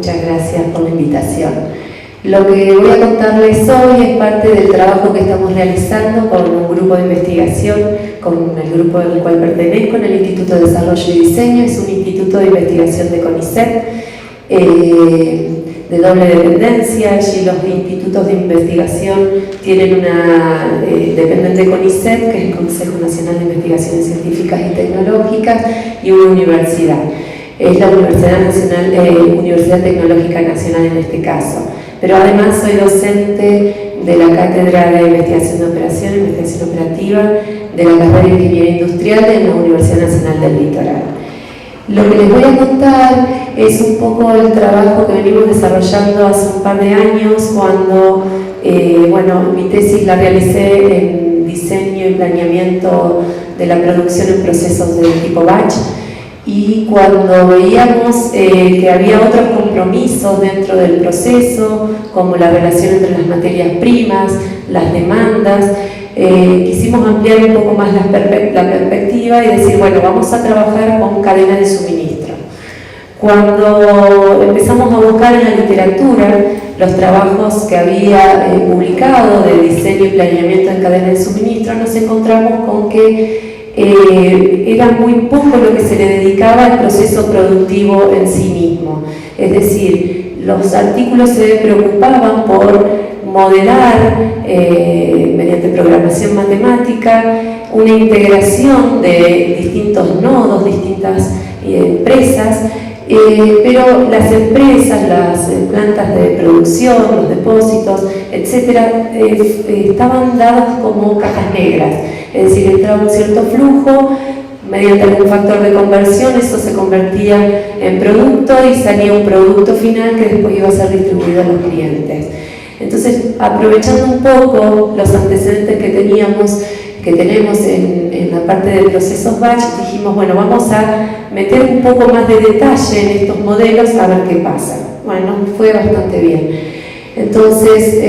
Muchas gracias por la invitación. Lo que voy a contarles hoy es parte del trabajo que estamos realizando con un grupo de investigación, con el grupo al cual pertenezco, en el Instituto de Desarrollo y Diseño. Es un instituto de investigación de CONICET, de doble dependencia. Allí los institutos de investigación dependen de CONICET, que es el Consejo Nacional de Investigaciones Científicas y Tecnológicas, y una universidad. Es la Universidad Tecnológica Nacional en este caso. Pero además soy docente de la Cátedra de Investigación de Operación, Investigación Operativa, de la carrera de Ingeniería Industrial en la Universidad Nacional del Litoral. Lo que les voy a contar es un poco el trabajo que venimos desarrollando hace un par de años, cuando mi tesis la realicé en diseño y planeamiento de la producción en procesos de tipo batch. Y cuando veíamos que había otros compromisos dentro del proceso, como la relación entre las materias primas, las demandas, quisimos ampliar un poco más la perspectiva y decir, bueno, vamos a trabajar con cadena de suministro. Cuando empezamos a buscar en la literatura los trabajos que había publicado de diseño y planeamiento en cadena de suministro, nos encontramos con que era muy poco lo que se le dedicaba al proceso productivo en sí mismo. Es decir, los artículos se preocupaban por modelar mediante programación matemática una integración de distintos nodos, distintas empresas, pero las empresas, las plantas de producción, los depósitos, etcétera, estaban dadas como cajas negras. Es decir, entraba un cierto flujo, mediante algún factor de conversión, eso se convertía en producto y salía un producto final que después iba a ser distribuido a los clientes. Entonces, aprovechando un poco los antecedentes que tenemos en la parte de procesos batch, dijimos, bueno, vamos a meter un poco más de detalle en estos modelos a ver qué pasa. Bueno, fue bastante bien. Entonces,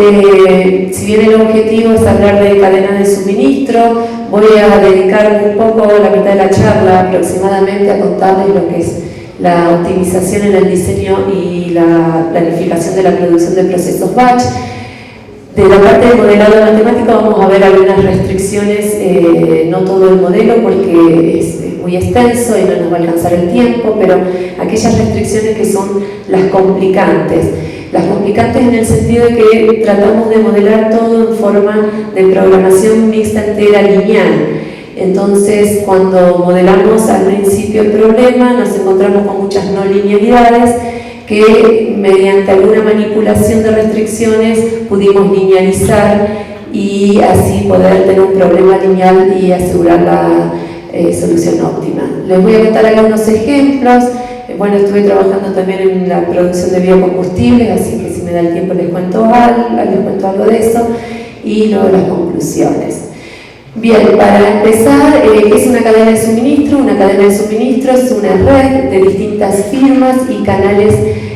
si bien el objetivo es hablar de cadena de suministro, voy a dedicar un poco, la mitad de la charla aproximadamente, a contarles lo que es la optimización en el diseño y la planificación de la producción de procesos batch. De la parte de modelado matemático vamos a ver algunas restricciones, no todo el modelo porque es muy extenso y no nos va a alcanzar el tiempo, pero aquellas restricciones que son las complicantes. Las complicantes en el sentido de que tratamos de modelar todo en forma de programación mixta entera lineal. Entonces, cuando modelamos al principio el problema, nos encontramos con muchas no linealidades que mediante alguna manipulación de restricciones pudimos linealizar y así poder tener un problema lineal y asegurar la solución óptima. Les voy a contar algunos ejemplos. Bueno, estuve trabajando también en la producción de biocombustibles, así que si me da el tiempo les cuento algo de eso y luego las conclusiones. Bien, para empezar, ¿qué es una cadena de suministro? Una cadena de suministro es una red de distintas firmas y canales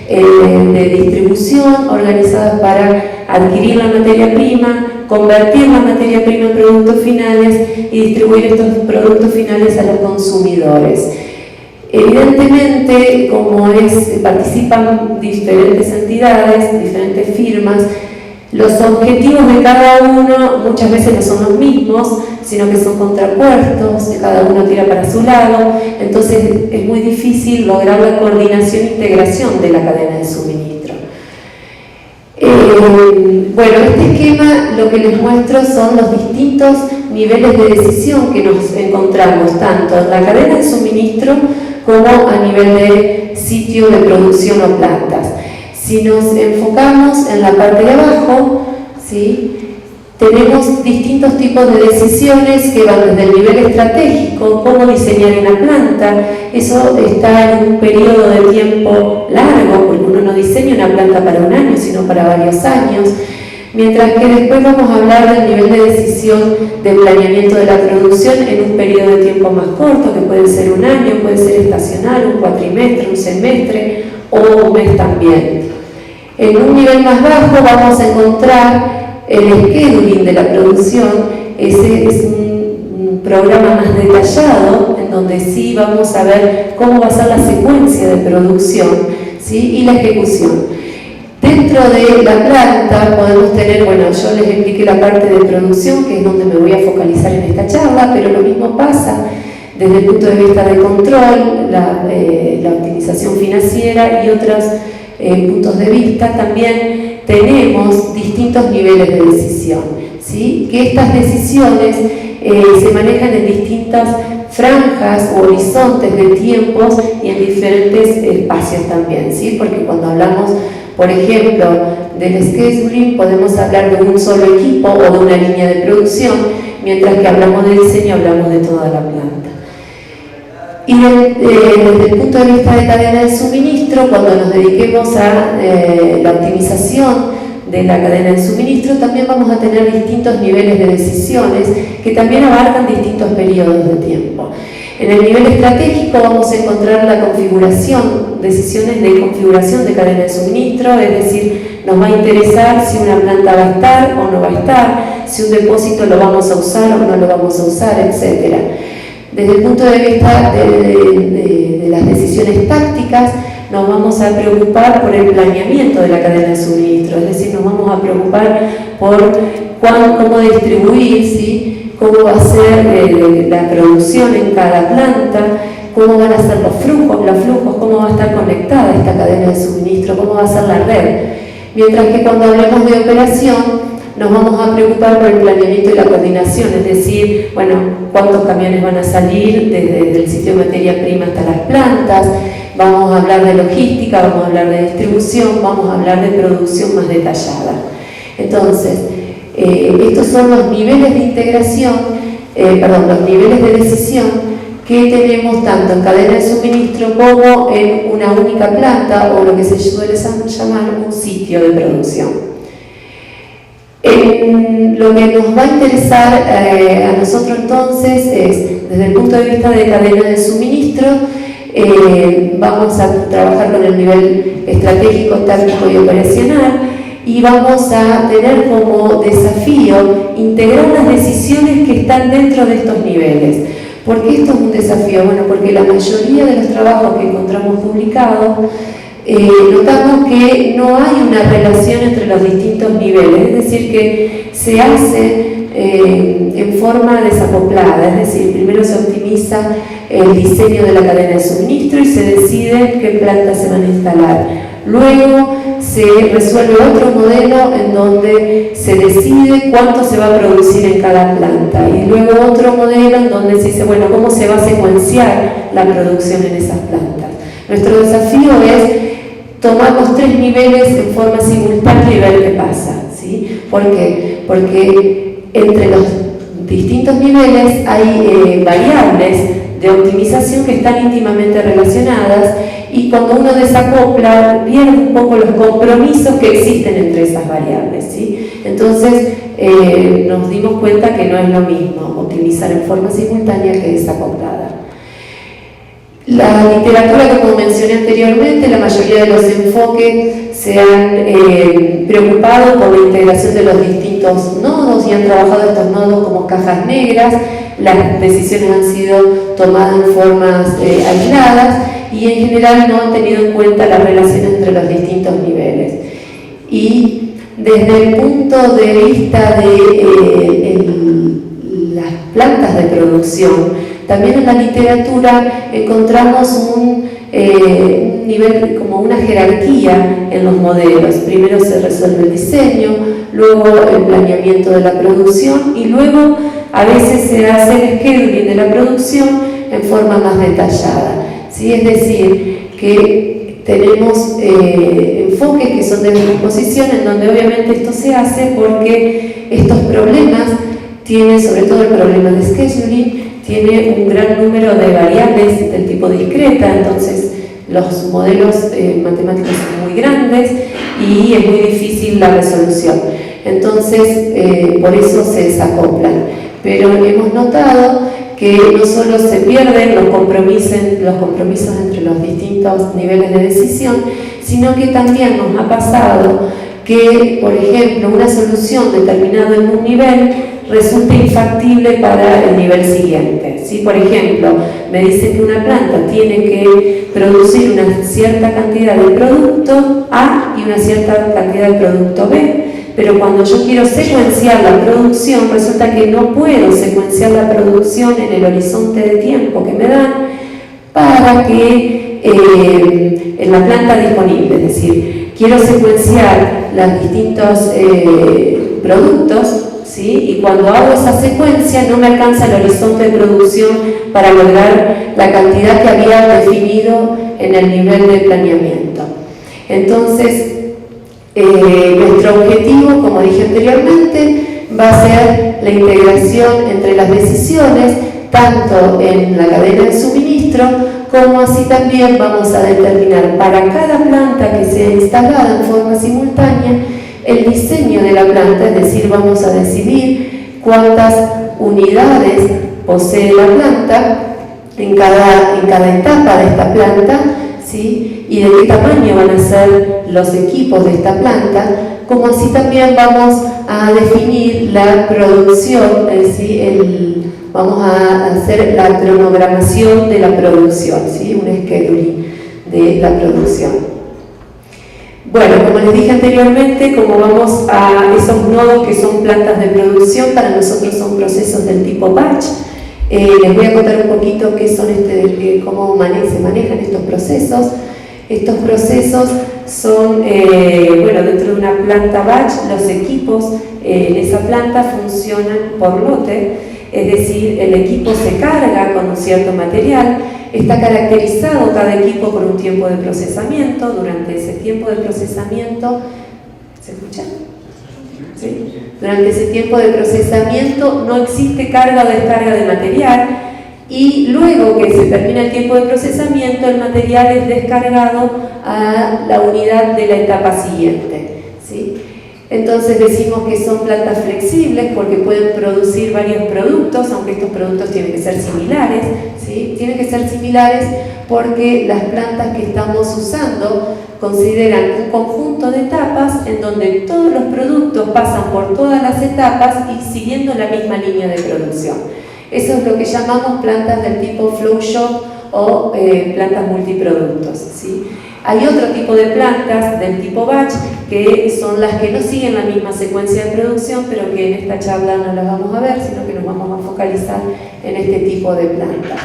de distribución organizadas para adquirir la materia prima, convertir la materia prima en productos finales y distribuir estos productos finales a los consumidores. Evidentemente, como participan diferentes entidades, diferentes firmas, los objetivos de cada uno muchas veces no son los mismos, sino que son contrapuestos, cada uno tira para su lado, entonces es muy difícil lograr la coordinación e integración de la cadena de suministro. Bueno, este esquema lo que les muestro son los distintos niveles de decisión que nos encontramos, tanto en la cadena de suministro como a nivel de sitio de producción o plantas. Si nos enfocamos en la parte de abajo, ¿sí?, tenemos distintos tipos de decisiones que van desde el nivel estratégico, cómo diseñar una planta. Eso está en un periodo de tiempo largo, porque uno no diseña una planta para un año, sino para varios años. Mientras que después vamos a hablar del nivel de decisión de planeamiento de la producción en un periodo de tiempo más corto, que puede ser un año, puede ser estacional, un cuatrimestre, un semestre o un mes también. En un nivel más bajo vamos a encontrar el scheduling de la producción. Ese es un programa más detallado en donde sí vamos a ver cómo va a ser la secuencia de producción, ¿sí? Y la ejecución. Dentro de la planta podemos tener, bueno, yo les expliqué la parte de producción, que es donde me voy a focalizar en esta charla, pero lo mismo pasa desde el punto de vista de control, la optimización financiera y otros puntos de vista. También tenemos distintos niveles de decisión, ¿sí? Que estas decisiones se manejan en distintas franjas o horizontes de tiempos y en diferentes espacios también, ¿sí? Porque cuando hablamos, por ejemplo, del scheduling, podemos hablar de un solo equipo o de una línea de producción, mientras que hablamos de diseño, hablamos de toda la planta. Y desde el punto de vista de cadena de suministro, cuando nos dediquemos a la optimización de la cadena de suministro, también vamos a tener distintos niveles de decisiones que también abarcan distintos periodos de tiempo. En el nivel estratégico vamos a encontrar la configuración, decisiones de configuración de cadena de suministro, es decir, nos va a interesar si una planta va a estar o no va a estar, si un depósito lo vamos a usar o no lo vamos a usar, etc. Desde el punto de vista de las decisiones tácticas, nos vamos a preocupar por el planeamiento de la cadena de suministro, es decir, nos vamos a preocupar por cómo distribuir, ¿sí? Cómo va a ser la producción en cada planta, cómo van a ser los flujos, cómo va a estar conectada esta cadena de suministro, cómo va a ser la red. Mientras que cuando hablemos de operación, nos vamos a preocupar por el planeamiento y la coordinación, es decir, bueno, cuántos camiones van a salir desde el sitio de materia prima hasta las plantas, vamos a hablar de logística, vamos a hablar de distribución, vamos a hablar de producción más detallada. Entonces, estos son los niveles de integración, los niveles de decisión que tenemos tanto en cadena de suministro como en una única planta o lo que se suele llamar un sitio de producción. Lo que nos va a interesar a nosotros entonces es, desde el punto de vista de cadena de suministro, vamos a trabajar con el nivel estratégico, táctico y operacional, y vamos a tener como desafío integrar las decisiones que están dentro de estos niveles. ¿Por qué esto es un desafío? Bueno, porque la mayoría de los trabajos que encontramos publicados notamos que no hay una relación entre los distintos niveles, es decir, que se hace en forma desacoplada, es decir, primero se optimiza el diseño de la cadena de suministro y se decide qué plantas se van a instalar. Luego se resuelve otro modelo en donde se decide cuánto se va a producir en cada planta y luego otro modelo en donde se dice, bueno, cómo se va a secuenciar la producción en esas plantas. Nuestro desafío es tomar los tres niveles en forma simultánea y ver qué pasa, ¿sí? ¿Por qué? Porque entre los distintos niveles hay variables de optimización que están íntimamente relacionadas y cuando uno desacopla pierde un poco los compromisos que existen entre esas variables, ¿sí? Entonces nos dimos cuenta que no es lo mismo optimizar en forma simultánea que desacoplada. La literatura que, como mencioné anteriormente, la mayoría de los enfoques se han preocupado por la integración de los distintos nodos y han trabajado estos nodos como cajas negras. Las decisiones han sido tomadas en formas aisladas y en general no han tenido en cuenta las relaciones entre los distintos niveles. Y desde el punto de vista de las plantas de producción, también en la literatura encontramos un nivel, como una jerarquía en los modelos. Primero se resuelve el diseño, luego el planeamiento de la producción y luego a veces se hace el scheduling de la producción en forma más detallada, ¿sí? Es decir, que tenemos enfoques que son de descomposición en donde obviamente esto se hace porque estos problemas tienen, sobre todo el problema de scheduling, tiene un gran número de variables del tipo discreta, entonces los modelos matemáticos son muy grandes y es muy difícil la resolución. Entonces, por eso se desacoplan. Pero hemos notado que no solo se pierden los compromisos entre los distintos niveles de decisión, sino que también nos ha pasado que, por ejemplo, una solución determinada en un nivel resulta infactible para el nivel siguiente. ¿Sí? Por ejemplo, me dicen que una planta tiene que producir una cierta cantidad de producto A y una cierta cantidad de producto B, pero cuando yo quiero secuenciar la producción, resulta que no puedo secuenciar la producción en el horizonte de tiempo que me dan para que en la planta disponible, es decir, quiero secuenciar los distintos productos, ¿sí? Y cuando hago esa secuencia no me alcanza el horizonte de producción para lograr la cantidad que había definido en el nivel de planeamiento. Entonces, nuestro objetivo, como dije anteriormente, va a ser la integración entre las decisiones, tanto en la cadena de suministro, como así también vamos a determinar para cada planta que sea instalada en forma simultánea el diseño de la planta, es decir, vamos a decidir cuántas unidades posee la planta en cada etapa de esta planta, ¿sí? Y de qué tamaño van a ser los equipos de esta planta, como así también vamos a definir la producción, ¿sí? Vamos a hacer la cronogramación de la producción, ¿sí? Un scheduling de la producción. Bueno, como les dije anteriormente, como vamos a esos nodos que son plantas de producción, para nosotros son procesos del tipo batch. Les voy a contar un poquito qué son cómo se manejan estos procesos. Estos procesos son, dentro de una planta batch, los equipos en esa planta funcionan por lote, es decir, el equipo se carga con un cierto material. Está caracterizado cada equipo por un tiempo de procesamiento. Durante ese tiempo de procesamiento, ¿se escucha? ¿Sí? Durante ese tiempo de procesamiento no existe carga o descarga de material, y luego que se termina el tiempo de procesamiento, el material es descargado a la unidad de la etapa siguiente, ¿sí? Entonces decimos que son plantas flexibles porque pueden producir varios productos, aunque estos productos tienen que ser similares, ¿sí? Tienen que ser similares porque las plantas que estamos usando consideran un conjunto de etapas en donde todos los productos pasan por todas las etapas y siguiendo la misma línea de producción. Eso es lo que llamamos plantas del tipo flow shop o plantas multiproductos, ¿sí? Hay otro tipo de plantas del tipo batch que son las que no siguen la misma secuencia de producción, pero que en esta charla no las vamos a ver, sino que nos vamos a focalizar en este tipo de plantas.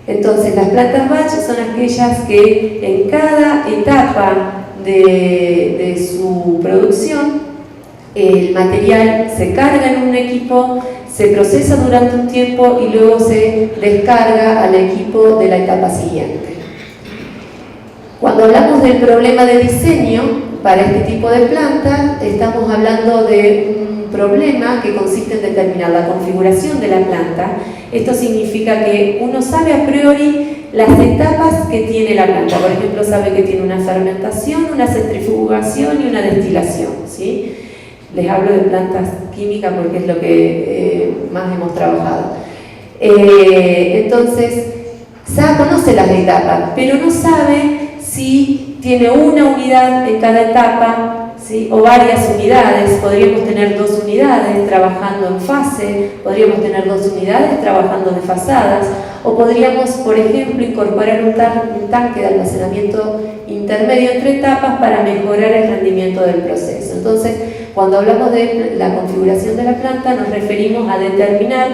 Entonces, las plantas batch son aquellas que en cada etapa de su producción el material se carga en un equipo, se procesa durante un tiempo y luego se descarga al equipo de la etapa siguiente. Cuando hablamos del problema de diseño para este tipo de plantas, estamos hablando de un problema que consiste en determinar la configuración de la planta. Esto significa que uno sabe a priori las etapas que tiene la planta. Por ejemplo, sabe que tiene una fermentación, una centrifugación y una destilación, ¿sí? Les hablo de plantas químicas porque es lo que más hemos trabajado. Entonces, conoce las etapas, pero no sabe si tiene una unidad en cada etapa, ¿sí? O varias unidades. Podríamos tener 2 unidades trabajando en fase, podríamos tener 2 unidades trabajando desfasadas, o podríamos, por ejemplo, incorporar un tanque de almacenamiento intermedio entre etapas para mejorar el rendimiento del proceso. Entonces, cuando hablamos de la configuración de la planta, nos referimos a determinar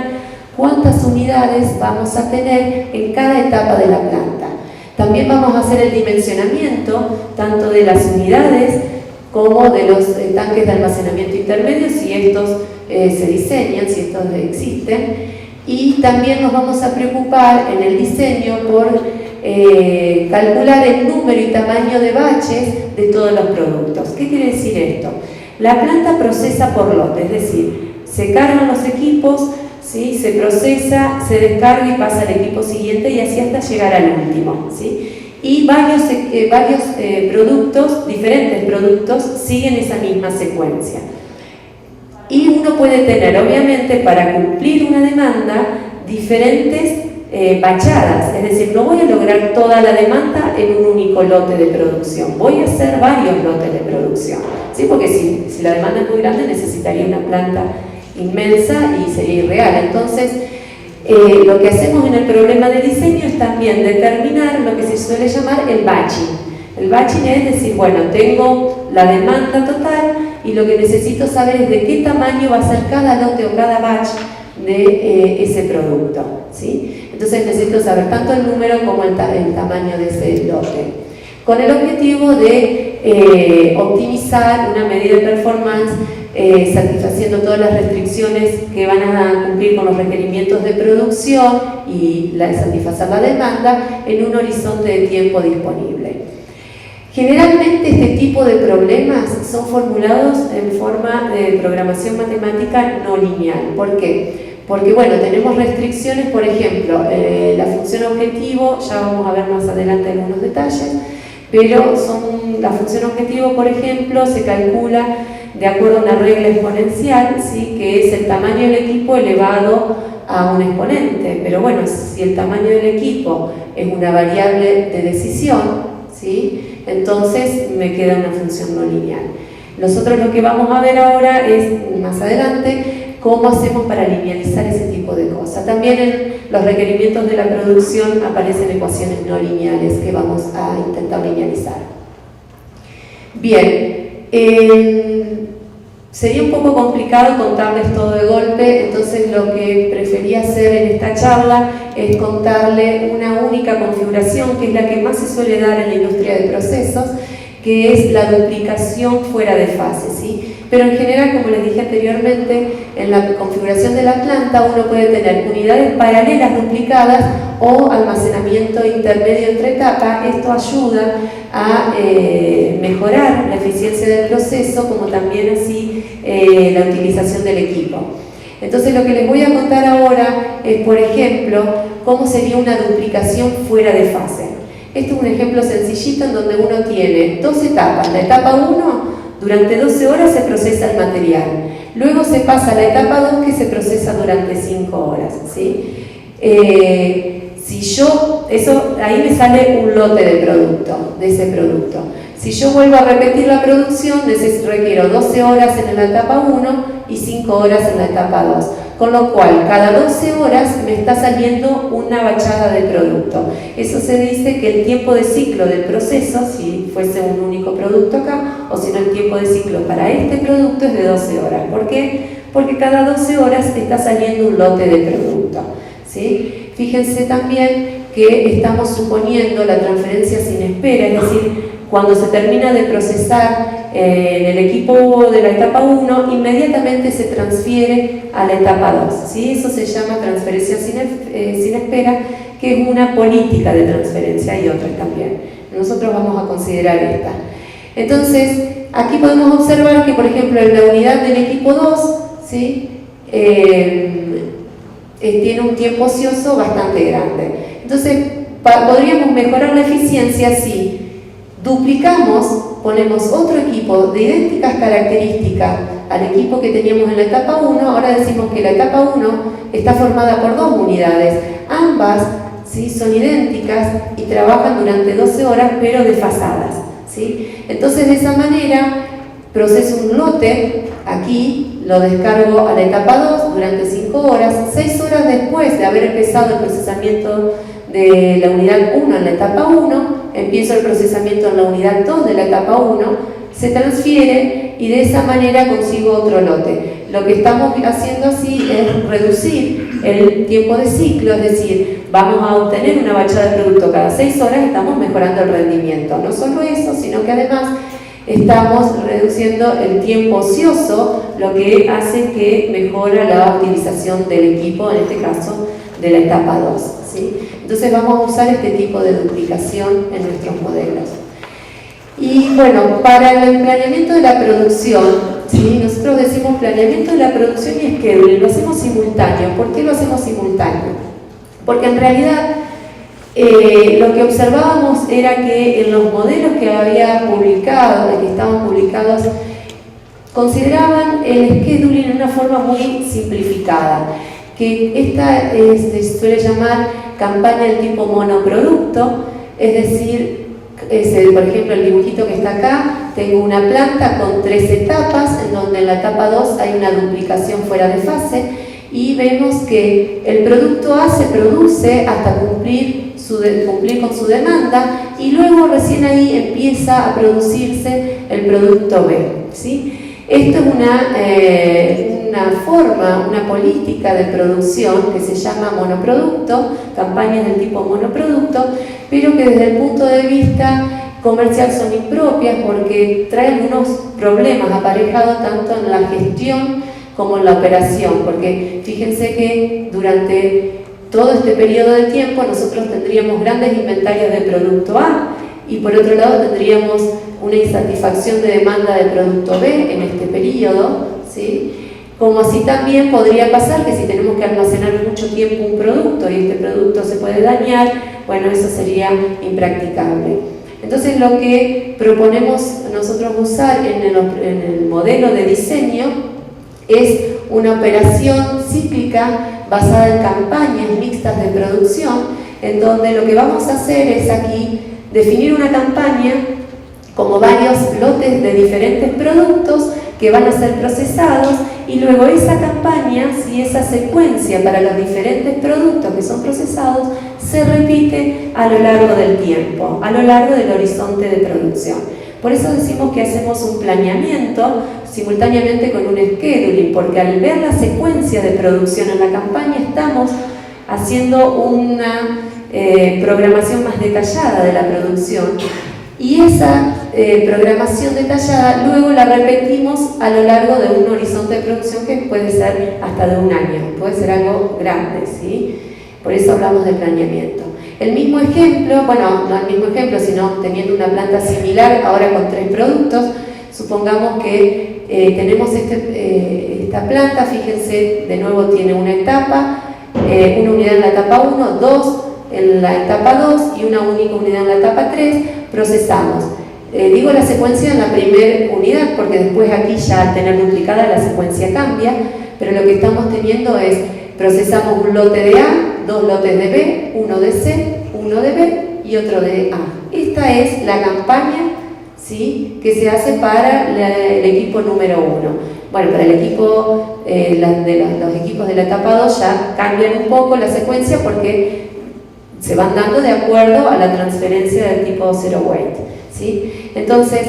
cuántas unidades vamos a tener en cada etapa de la planta. También vamos a hacer el dimensionamiento tanto de las unidades como de los tanques de almacenamiento intermedio, si estos se diseñan, si estos existen. Y también nos vamos a preocupar en el diseño por calcular el número y tamaño de baches de todos los productos. ¿Qué quiere decir esto? La planta procesa por lote, es decir, se cargan los equipos, ¿sí? Se procesa, se descarga y pasa al equipo siguiente y así hasta llegar al último, ¿sí? Y varios productos, diferentes productos, siguen esa misma secuencia. Y uno puede tener, obviamente, para cumplir una demanda, diferentes bachadas, es decir, no voy a lograr toda la demanda en un único lote de producción, voy a hacer varios lotes de producción, ¿sí? Porque si la demanda es muy grande necesitaría una planta inmensa y sería irreal. Entonces, lo que hacemos en el problema de diseño es también determinar lo que se suele llamar el batching. El batching es decir, bueno, tengo la demanda total y lo que necesito saber es de qué tamaño va a ser cada lote o cada batch de ese producto, ¿sí? Entonces necesito saber tanto el número como el tamaño de ese lote, con el objetivo de optimizar una medida de performance satisfaciendo todas las restricciones que van a cumplir con los requerimientos de producción y satisfacer la demanda en un horizonte de tiempo disponible. Generalmente este tipo de problemas son formulados en forma de programación matemática no lineal. ¿Por qué? Porque bueno, tenemos restricciones, por ejemplo, la función objetivo, ya vamos a ver más adelante algunos detalles, pero la función objetivo, por ejemplo, se calcula de acuerdo a una regla exponencial, ¿sí? Que es el tamaño del equipo elevado a un exponente. Pero bueno, si el tamaño del equipo es una variable de decisión, ¿sí? Entonces me queda una función no lineal. Nosotros lo que vamos a ver ahora es, más adelante, cómo hacemos para linealizar ese tipo de cosas. También en los requerimientos de la producción aparecen ecuaciones no lineales que vamos a intentar linealizar. Bien, sería un poco complicado contarles todo de golpe, entonces lo que preferí hacer en esta charla es contarle una única configuración, que es la que más se suele dar en la industria de procesos, que es la duplicación fuera de fase, ¿sí? Pero en general, como les dije anteriormente, en la configuración de la planta uno puede tener unidades paralelas duplicadas o almacenamiento intermedio entre etapas. Esto ayuda a mejorar la eficiencia del proceso, como también así la utilización del equipo. Entonces lo que les voy a contar ahora es, por ejemplo, cómo sería una duplicación fuera de fase. Este es un ejemplo sencillito en donde uno tiene dos etapas. La etapa 1, durante 12 horas se procesa el material. Luego se pasa a la etapa 2, que se procesa durante 5 horas, ¿sí? Ahí me sale un lote de ese producto. Si yo vuelvo a repetir la producción, requiero 12 horas en la etapa 1 y 5 horas en la etapa 2. Con lo cual, cada 12 horas me está saliendo una bachada de producto. Eso se dice que el tiempo de ciclo del proceso, si fuese un único producto acá, o si no el tiempo de ciclo para este producto es de 12 horas. ¿Por qué? Porque cada 12 horas está saliendo un lote de producto, ¿sí? Fíjense también que estamos suponiendo la transferencia sin espera, es decir, cuando se termina de procesar en el equipo de la etapa 1, inmediatamente se transfiere a la etapa 2, ¿sí? Eso se llama transferencia sin espera, que es una política de transferencia, y otras también. Nosotros vamos a considerar esta. Entonces, aquí podemos observar que, por ejemplo, en la unidad del equipo 2, ¿sí? Tiene un tiempo ocioso bastante grande. Entonces, podríamos mejorar la eficiencia si duplicamos, ponemos otro equipo de idénticas características al equipo que teníamos en la etapa 1. Ahora decimos que la etapa 1 está formada por 2 unidades. Ambas, ¿sí? Son idénticas y trabajan durante 12 horas, pero desfasadas, ¿sí? Entonces, de esa manera, proceso un lote, aquí lo descargo a la etapa 2 durante 5 horas. 6 horas después de haber empezado el procesamiento de la unidad 1 en la etapa 1, empiezo el procesamiento en la unidad 2 de la etapa 1, se transfiere y de esa manera consigo otro lote. Lo que estamos haciendo así es reducir el tiempo de ciclo, es decir, vamos a obtener una bachada de producto cada 6 horas, estamos mejorando el rendimiento. No solo eso, sino que además estamos reduciendo el tiempo ocioso, lo que hace que mejora la utilización del equipo, en este caso de la etapa 2, ¿sí? Entonces vamos a usar este tipo de duplicación en nuestros modelos. Y bueno, para el planeamiento de la producción, ¿sí? Nosotros decimos planeamiento de la producción y scheduling, lo hacemos simultáneo. ¿Por qué lo hacemos simultáneo? Porque en realidad lo que observábamos era que en los modelos que había publicado, que estaban publicados, consideraban el scheduling en una forma muy simplificada, que esta se suele llamar campaña del tipo monoproducto, es decir, por ejemplo, el dibujito que está acá, tengo una planta con 3 etapas, en donde en la etapa 2 hay una duplicación fuera de fase, y vemos que el producto A se produce hasta cumplir con su demanda, y luego recién ahí empieza a producirse el producto B, ¿sí? Esto es una forma, una política de producción que se llama monoproducto, campañas del tipo monoproducto, pero que desde el punto de vista comercial son impropias porque traen algunos problemas aparejados tanto en la gestión como en la operación, porque fíjense que durante todo este periodo de tiempo nosotros tendríamos grandes inventarios de producto A y por otro lado tendríamos una insatisfacción de demanda de producto B en este periodo, ¿sí? Como así también podría pasar que si tenemos que almacenar mucho tiempo un producto y este producto se puede dañar, bueno, eso sería impracticable. Entonces lo que proponemos nosotros usar en el modelo de diseño es una operación cíclica basada en campañas mixtas de producción, en donde lo que vamos a hacer es aquí definir una campaña como varios lotes de diferentes productos que van a ser procesados y luego esa campaña, si esa secuencia para los diferentes productos que son procesados, se repite a lo largo del tiempo, a lo largo del horizonte de producción. Por eso decimos que hacemos un planeamiento simultáneamente con un scheduling, porque al ver la secuencia de producción en la campaña estamos haciendo una programación más detallada de la producción y esa programación detallada luego la repetimos a lo largo de un horizonte de producción que puede ser hasta de un año, puede ser algo grande, ¿sí? Por eso hablamos de planeamiento. El mismo ejemplo, bueno, no el mismo ejemplo, sino teniendo una planta similar, ahora con 3 productos, supongamos que tenemos esta planta, fíjense, de nuevo tiene una etapa, una unidad en la etapa 1, 2 en la etapa 2 y una única unidad en la etapa 3, procesamos. Digo la secuencia en la primera unidad porque después aquí ya al tener duplicada la secuencia cambia, pero lo que estamos teniendo es procesamos un lote de A, 2 lotes de B, uno de C, uno de B y otro de A. Esta es la campaña, ¿sí?, que se hace para el equipo número 1. Bueno, para el equipo, los equipos de la etapa 2 ya cambian un poco la secuencia porque se van dando de acuerdo a la transferencia del tipo zero weight, ¿sí? Entonces,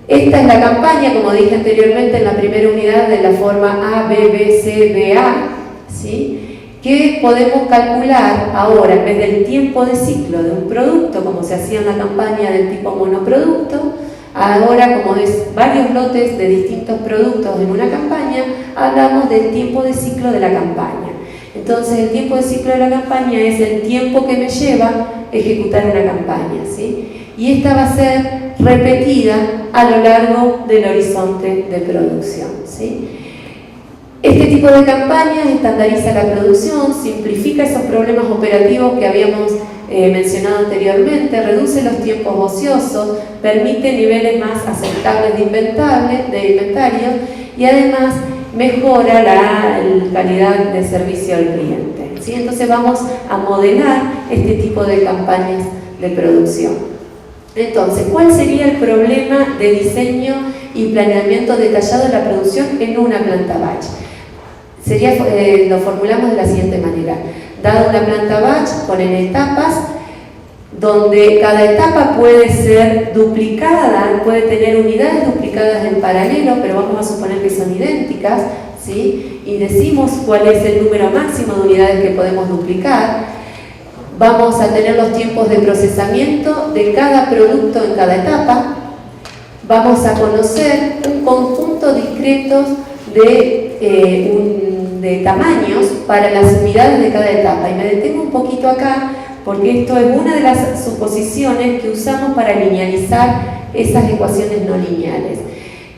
esta es la campaña, como dije anteriormente, en la primera unidad de la forma A, B, B, C, B, A, ¿sí?, que podemos calcular ahora, en vez del tiempo de ciclo de un producto, como se hacía en la campaña del tipo monoproducto, ahora como es varios lotes de distintos productos en una campaña, hablamos del tiempo de ciclo de la campaña. Entonces, el tiempo de ciclo de la campaña es el tiempo que me lleva ejecutar una campaña, ¿sí? Y esta va a ser repetida a lo largo del horizonte de producción, ¿sí? Este tipo de campañas estandariza la producción, simplifica esos problemas operativos que habíamos mencionado anteriormente, reduce los tiempos ociosos, permite niveles más aceptables de inventario y además mejora la calidad de servicio al cliente, ¿sí? Entonces vamos a modelar este tipo de campañas de producción. Entonces, ¿cuál sería el problema de diseño y planeamiento detallado de la producción en una planta batch? Lo formulamos de la siguiente manera. Dada una planta batch con N etapas, donde cada etapa puede ser duplicada, puede tener unidades duplicadas en paralelo, pero vamos a suponer que son idénticas, ¿sí? Y decimos cuál es el número máximo de unidades que podemos duplicar. Vamos a tener los tiempos de procesamiento de cada producto en cada etapa. Vamos a conocer un conjunto discreto de tamaños para las unidades de cada etapa. Y me detengo un poquito acá porque esto es una de las suposiciones que usamos para linealizar esas ecuaciones no lineales.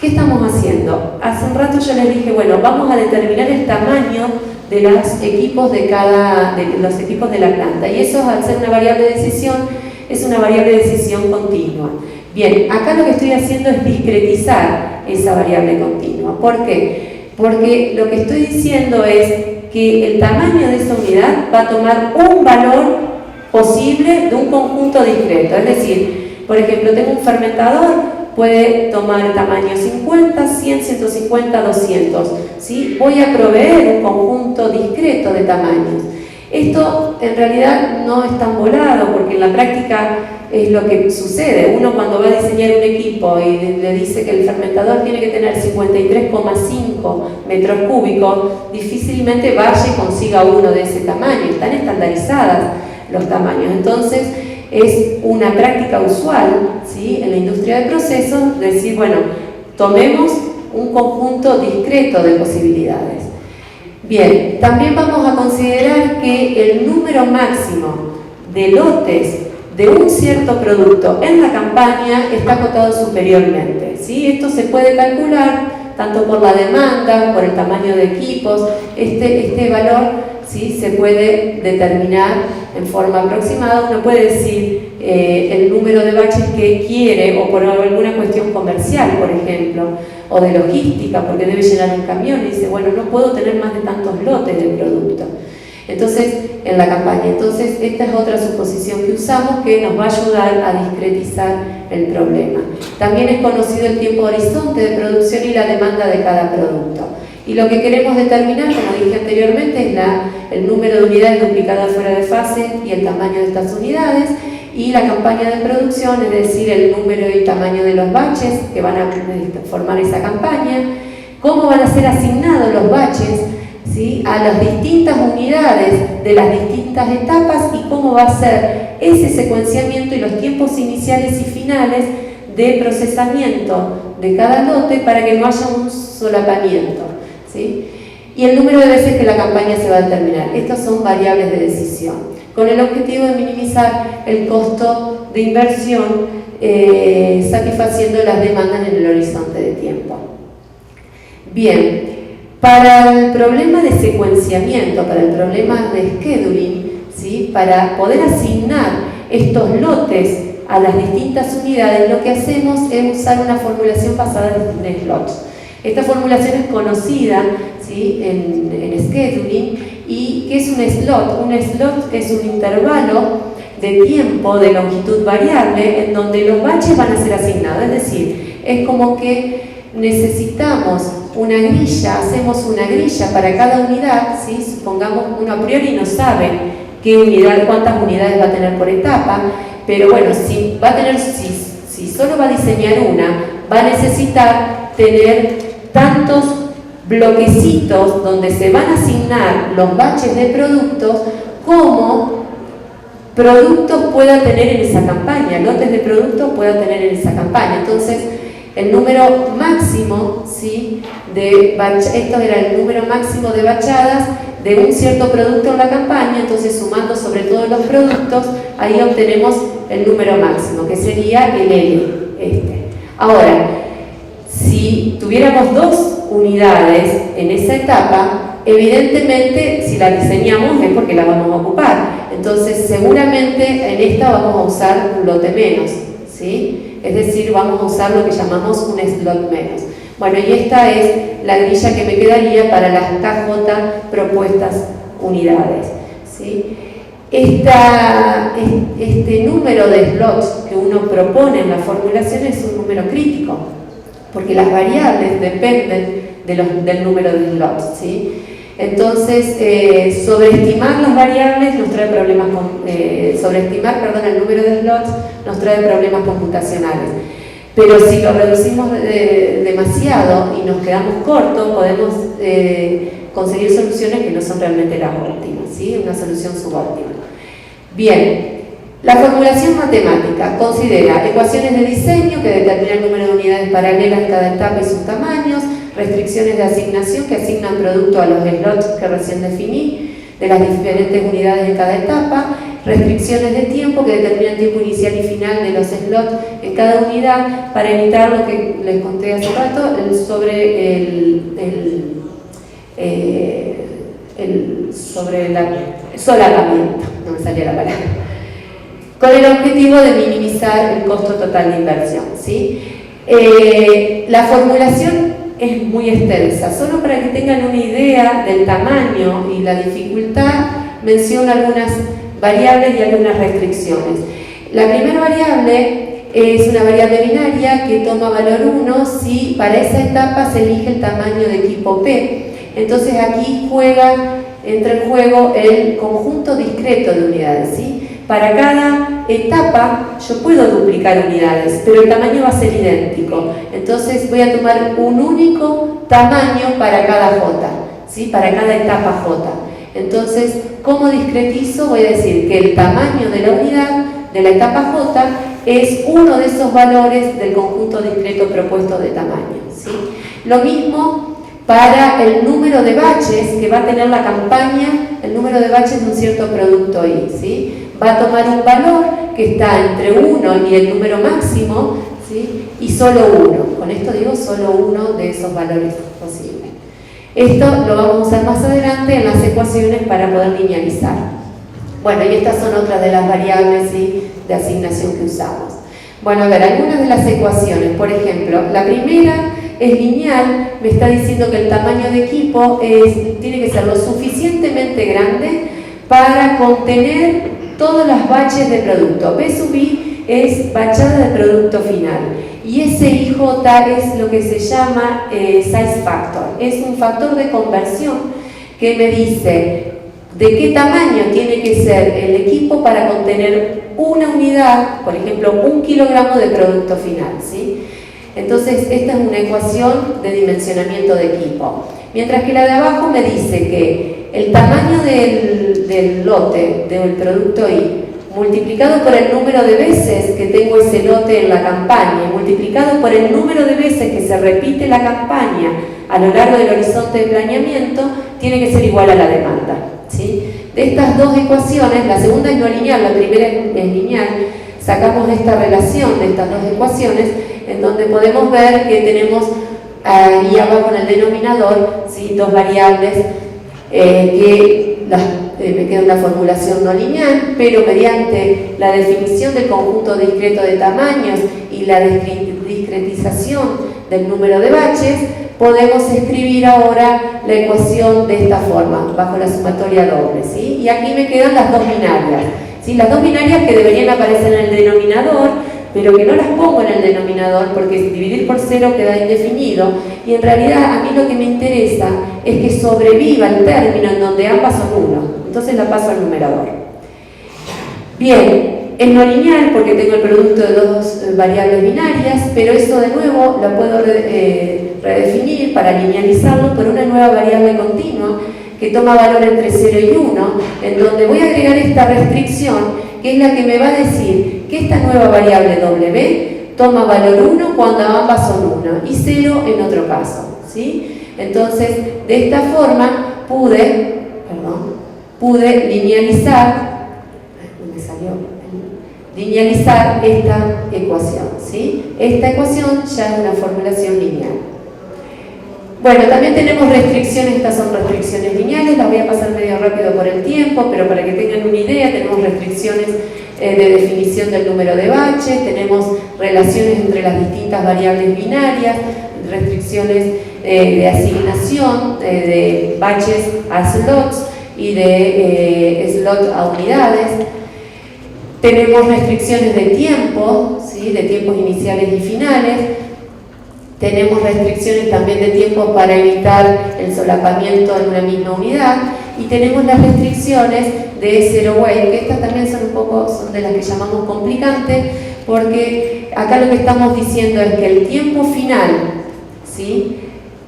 ¿Qué estamos haciendo? Hace un rato yo les dije, bueno, vamos a determinar el tamaño de los equipos de la planta, y eso, al ser una variable de decisión, es una variable de decisión continua. Bien, acá lo que estoy haciendo es discretizar esa variable continua. ¿Por qué? Porque lo que estoy diciendo es que el tamaño de esa unidad va a tomar un valor posible de un conjunto discreto, es decir, Por ejemplo, tengo un fermentador, puede tomar tamaño 50, 100, 150, 200. ¿Sí? Voy a proveer un conjunto discreto de tamaños. Esto en realidad no es tan volado, porque en la práctica es lo que sucede. Uno cuando va a diseñar un equipo y le dice que el fermentador tiene que tener 53,5 metros cúbicos, difícilmente vaya y consiga uno de ese tamaño. Están estandarizadas los tamaños. Entonces, es una práctica usual, ¿sí?, en la industria de procesos, decir, bueno, tomemos un conjunto discreto de posibilidades. Bien, también vamos a considerar que el número máximo de lotes de un cierto producto en la campaña está acotado superiormente, ¿sí? Esto se puede calcular tanto por la demanda, por el tamaño de equipos. Este valor, ¿sí?, se puede determinar en forma aproximada. Uno puede decir el número de baches que quiere, o por alguna cuestión comercial, por ejemplo, o de logística, porque debe llenar un camión y dice, bueno, no puedo tener más de tantos lotes de producto. Entonces, en la campaña. Entonces, esta es otra suposición que usamos que nos va a ayudar a discretizar el problema. También es conocido el tiempo horizonte de producción y la demanda de cada producto. Y lo que queremos determinar, como dije anteriormente, es el número de unidades duplicadas fuera de fase y el tamaño de estas unidades, y la campaña de producción, es decir, el número y tamaño de los baches que van a formar esa campaña, cómo van a ser asignados los baches, ¿sí?, a las distintas unidades de las distintas etapas, y cómo va a ser ese secuenciamiento y los tiempos iniciales y finales de procesamiento de cada lote para que no haya un solapamiento, ¿sí? Y el número de veces que la campaña se va a determinar. Estas son variables de decisión, con el objetivo de minimizar el costo de inversión, satisfaciendo las demandas en el horizonte de tiempo. Bien, para el problema de secuenciamiento, para el problema de scheduling, ¿sí?, para poder asignar estos lotes a las distintas unidades, lo que hacemos es usar una formulación basada en slots. Esta formulación es conocida, ¿sí?, en scheduling. ¿Y qué es un slot? Un slot es un intervalo de tiempo de longitud variable en donde los baches van a ser asignados. Es decir, es como que necesitamos una grilla, hacemos una grilla para cada unidad, ¿sí? Supongamos, uno a priori no sabe cuántas unidades va a tener por etapa, pero bueno, si solo va a diseñar una, va a necesitar tener tantos bloquecitos donde se van a asignar los baches de productos como productos pueda tener en esa campaña, lotes de productos pueda tener en esa campaña. Entonces, el número máximo, ¿sí?, esto era el número máximo de bachadas de un cierto producto en la campaña. Entonces, sumando sobre todos los productos, ahí obtenemos el número máximo, que sería el L. Ahora, si tuviéramos dos unidades en esa etapa, evidentemente si la diseñamos es porque la vamos a ocupar. Entonces, seguramente en esta vamos a usar un lote menos, ¿sí? Es decir, vamos a usar lo que llamamos un slot menos. Bueno, y esta es la grilla que me quedaría para las KJ propuestas unidades, ¿sí? Este número de slots que uno propone en la formulación es un número crítico, porque las variables dependen del número de slots, ¿sí? Entonces, sobreestimar las variables nos trae problemas el número de slots nos trae problemas computacionales. Pero si lo reducimos demasiado y nos quedamos cortos, podemos conseguir soluciones que no son realmente las óptimas, ¿sí? Una solución subóptima. Bien, la formulación matemática considera ecuaciones de diseño que determinan el número de unidades paralelas en cada etapa y sus tamaños, restricciones de asignación que asignan producto a los slots que recién definí, de las diferentes unidades en cada etapa, restricciones de tiempo que determinan el tiempo inicial y final de los slots en cada unidad, para evitar lo que les conté hace rato sobre el solapamiento, no me salía la palabra, con el objetivo de minimizar el costo total de inversión, ¿sí? La formulación es muy extensa. Solo para que tengan una idea del tamaño y la dificultad, menciono algunas variables y algunas restricciones. La primera variable es una variable binaria que toma valor 1 si para esa etapa se elige el tamaño de equipo P. Entonces aquí entra en juego el conjunto discreto de unidades, ¿sí? Para cada etapa yo puedo duplicar unidades, pero el tamaño va a ser idéntico. Entonces voy a tomar un único tamaño para cada J, ¿sí? Para cada etapa J. Entonces, ¿cómo discretizo? Voy a decir que el tamaño de la unidad de la etapa J es uno de esos valores del conjunto discreto propuesto de tamaño, ¿sí? Lo mismo para el número de baches que va a tener la campaña, el número de baches de un cierto producto I, ¿sí? Va a tomar un valor que está entre 1 y el número máximo, ¿sí? Y solo 1. Con esto digo solo uno de esos valores posibles. Esto lo vamos a usar más adelante en las ecuaciones para poder linealizar. Bueno, y estas son otras de las variables, ¿sí?, de asignación que usamos. Bueno, a ver, algunas de las ecuaciones. Por ejemplo, la primera es lineal, me está diciendo que el tamaño de equipo tiene que ser lo suficientemente grande para contener todos los baches de producto. B sub I es bachada de producto final. Y ese IJ es lo que se llama size factor. Es un factor de conversión que me dice de qué tamaño tiene que ser el equipo para contener una unidad, por ejemplo, 1 kilogramo de producto final, ¿sí? Entonces, esta es una ecuación de dimensionamiento de equipo. Mientras que la de abajo me dice que el tamaño del lote, del producto I, multiplicado por el número de veces que tengo ese lote en la campaña y multiplicado por el número de veces que se repite la campaña a lo largo del horizonte de planeamiento, tiene que ser igual a la demanda, ¿sí? De estas dos ecuaciones, la segunda es no lineal, la primera es lineal, sacamos esta relación de estas dos ecuaciones, en donde podemos ver que tenemos ahí abajo en el denominador, ¿sí?, dos variables me queda una formulación no lineal, pero mediante la definición del conjunto discreto de tamaños y la discretización del número de baches, podemos escribir ahora la ecuación de esta forma, bajo la sumatoria doble, ¿sí? Y aquí me quedan las dos binarias, ¿sí? Las dos binarias que deberían aparecer en el denominador, pero que no las pongo en el denominador porque dividir por 0 queda indefinido, y en realidad a mí lo que me interesa es que sobreviva el término en donde ambas son 1, entonces la paso al numerador. Bien, es no lineal porque tengo el producto de dos variables binarias, pero eso de nuevo lo puedo redefinir para linealizarlo por una nueva variable continua que toma valor entre 0 y 1, en donde voy a agregar esta restricción, que es la que me va a decir que esta nueva variable W toma valor 1 cuando ambas son 1 y 0 en otro caso, ¿sí? Entonces, de esta forma pude linealizar esta ecuación, ¿sí? Esta ecuación ya es una formulación lineal. Bueno, también tenemos restricciones, estas son restricciones lineales, las voy a pasar medio rápido por el tiempo, pero para que tengan una idea, tenemos restricciones de definición del número de baches, tenemos relaciones entre las distintas variables binarias, restricciones de asignación de baches a slots y de slot a unidades. Tenemos restricciones de tiempo, ¿sí?, de tiempos iniciales y finales. Tenemos restricciones también de tiempo para evitar el solapamiento en una misma unidad, y tenemos las restricciones de zero weight, que estas también son de las que llamamos complicantes, porque acá lo que estamos diciendo es que el tiempo final, ¿sí?,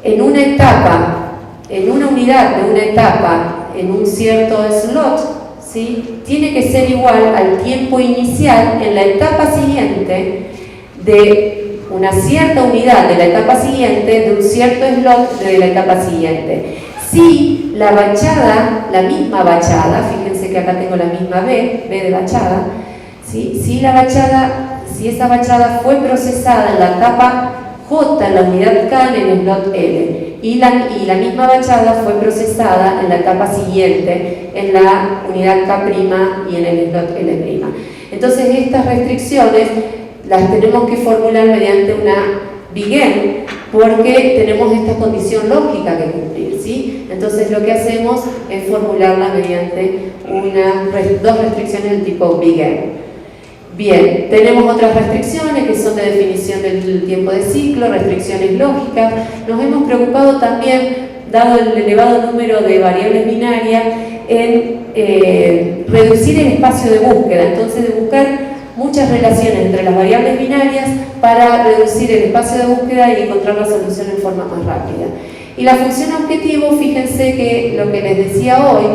en una etapa, en una unidad de una etapa, en un cierto slot, ¿sí?, tiene que ser igual al tiempo inicial en la etapa siguiente de una cierta unidad de la etapa siguiente, de un cierto slot de la etapa siguiente. Si la bachada, la misma bachada, fíjense que acá tengo la misma B de bachada, ¿sí?, si esa bachada fue procesada en la etapa J, en la unidad K, en el slot L, y la misma bachada fue procesada en la etapa siguiente, en la unidad K' y en el slot L'. Entonces, estas restricciones las tenemos que formular mediante una begin, porque tenemos esta condición lógica que cumplir, ¿sí? Entonces lo que hacemos es formularla mediante dos restricciones del tipo begin. Bien, tenemos otras restricciones que son de definición del tiempo de ciclo, restricciones lógicas. Nos hemos preocupado también, dado el elevado número de variables binarias, en reducir el espacio de búsqueda, entonces de buscar muchas relaciones entre las variables binarias para reducir el espacio de búsqueda y encontrar la solución en forma más rápida. Y la función objetivo, fíjense que lo que les decía hoy,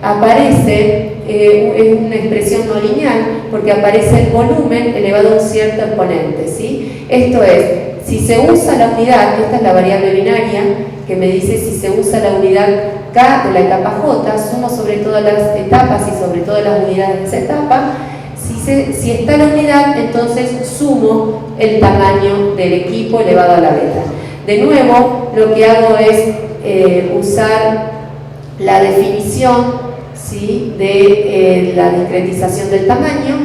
aparece, es una expresión no lineal, porque aparece el volumen elevado a un cierto exponente, ¿sí? Esto es, si se usa la unidad, esta es la variable binaria, que me dice si se usa la unidad K de la etapa J, sumo sobre todas las etapas y sobre todas las unidades de esa etapa. Si está la unidad, entonces sumo el tamaño del equipo elevado a la beta. De nuevo, lo que hago es usar la definición, ¿sí?, de la discretización del tamaño,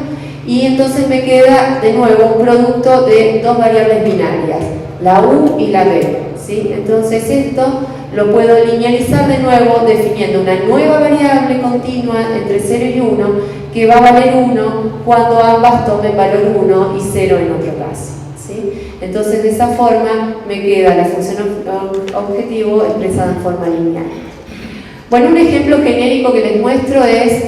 y entonces me queda de nuevo un producto de dos variables binarias, la U y la B, ¿sí? Entonces esto lo puedo linealizar de nuevo definiendo una nueva variable continua entre 0 y 1 que va a valer 1 cuando ambas tomen valor 1 y 0 en otro caso, ¿sí? Entonces de esa forma me queda la función objetivo expresada en forma lineal. Bueno, un ejemplo genérico que les muestro es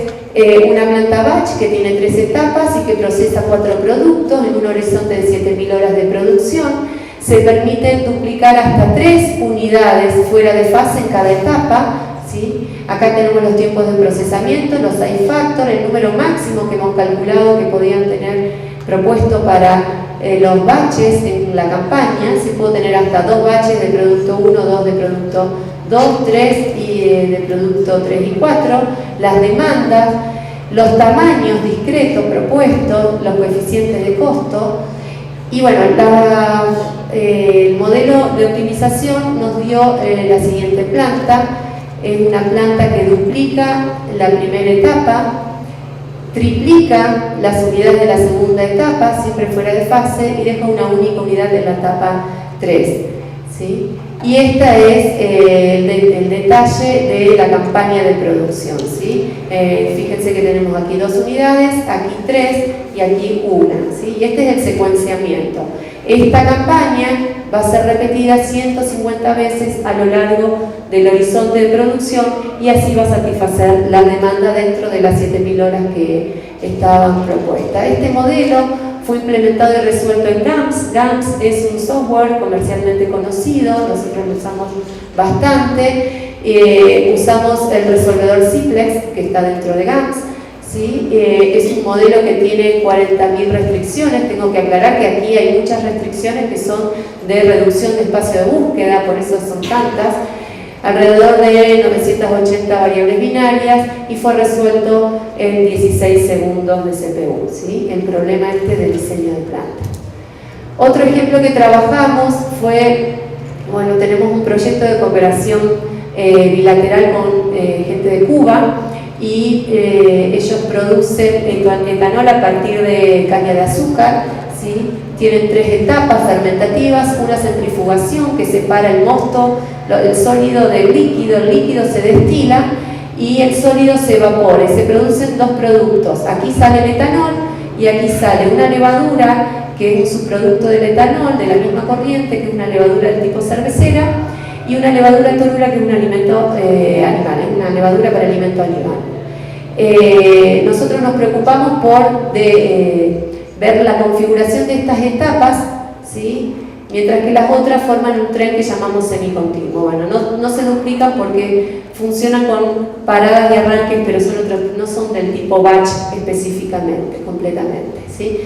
una planta batch que tiene 3 etapas y que procesa 4 productos en un horizonte de 7000 horas de producción. Se permiten duplicar hasta 3 unidades fuera de fase en cada etapa, ¿sí? Acá tenemos los tiempos de procesamiento, los side factor, el número máximo que hemos calculado que podían tener propuesto para los batches en la campaña. Se puede tener hasta 2 batches de producto 1, 2 de producto 2, 3 y de producto 3 y 4, las demandas, los tamaños discretos propuestos, los coeficientes de costo. Y bueno, el modelo de optimización nos dio la siguiente planta. Es una planta que duplica la primera etapa, triplica las unidades de la segunda etapa, siempre fuera de fase, y deja una única unidad de la etapa 3, ¿sí? Y esta es el detalle de la campaña de producción, ¿sí? Fíjense que tenemos aquí 2 unidades, aquí 3 y aquí 1, ¿sí? Y este es el secuenciamiento. Esta campaña va a ser repetida 150 veces a lo largo del horizonte de producción y así va a satisfacer la demanda dentro de las 7000 horas que estaban propuestas. Este modelo fue implementado y resuelto en GAMS. GAMS es un software comercialmente conocido, nosotros lo usamos bastante. Usamos el resolvedor Simplex que está dentro de GAMS, ¿sí? Es un modelo que tiene 40.000 restricciones. Tengo que aclarar que aquí hay muchas restricciones que son de reducción de espacio de búsqueda, por eso son tantas. Alrededor de 980 variables binarias y fue resuelto en 16 segundos de CPU, ¿sí? El problema del diseño de planta. Otro ejemplo que trabajamos fue, bueno, tenemos un proyecto de cooperación bilateral con gente de Cuba y ellos producen etanol a partir de caña de azúcar, ¿sí? Tienen 3 etapas fermentativas, una centrifugación que separa el mosto, el sólido del líquido. El líquido se destila y el sólido se evapora y se producen 2 productos. Aquí sale el etanol y aquí sale una levadura que es un subproducto del etanol de la misma corriente, que es una levadura del tipo cervecera, y una levadura torula que es un alimento animal, es una levadura para alimento animal. Nosotros nos preocupamos por ver la configuración de estas etapas, ¿sí? Mientras que las otras forman un tren que llamamos semicontinuo. Bueno, no se duplican porque funcionan con paradas y arranques, pero no son del tipo batch específicamente, completamente, ¿sí?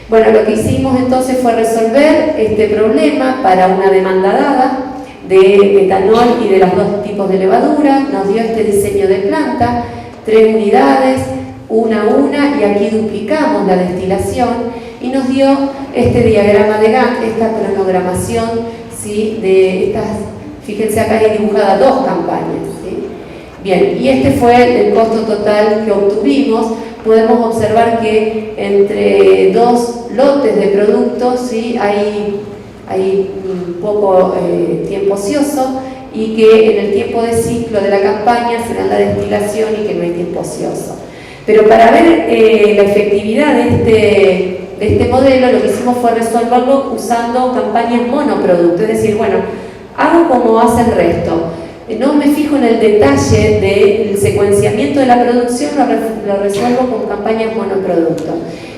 Bueno, lo que hicimos entonces fue resolver este problema para una demanda dada de etanol y de los 2 tipos de levadura. Nos dio este diseño de planta, 3 unidades, una a una, y aquí duplicamos la destilación y nos dio este diagrama de Gantt, esta cronogramación, ¿sí? De estas, fíjense acá hay dibujadas 2 campañas, ¿sí? Bien, y este fue el costo total que obtuvimos. Podemos observar que entre 2 lotes de productos, ¿sí? hay un poco tiempo ocioso, y que en el tiempo de ciclo de la campaña se da la destilación y que no hay tiempo ocioso. Pero para ver la efectividad de este modelo, lo que hicimos fue resolverlo usando campañas monoproducto, es decir, bueno, hago como hace el resto. No me fijo en el detalle del secuenciamiento de la producción, lo resuelvo con campañas monoproducto.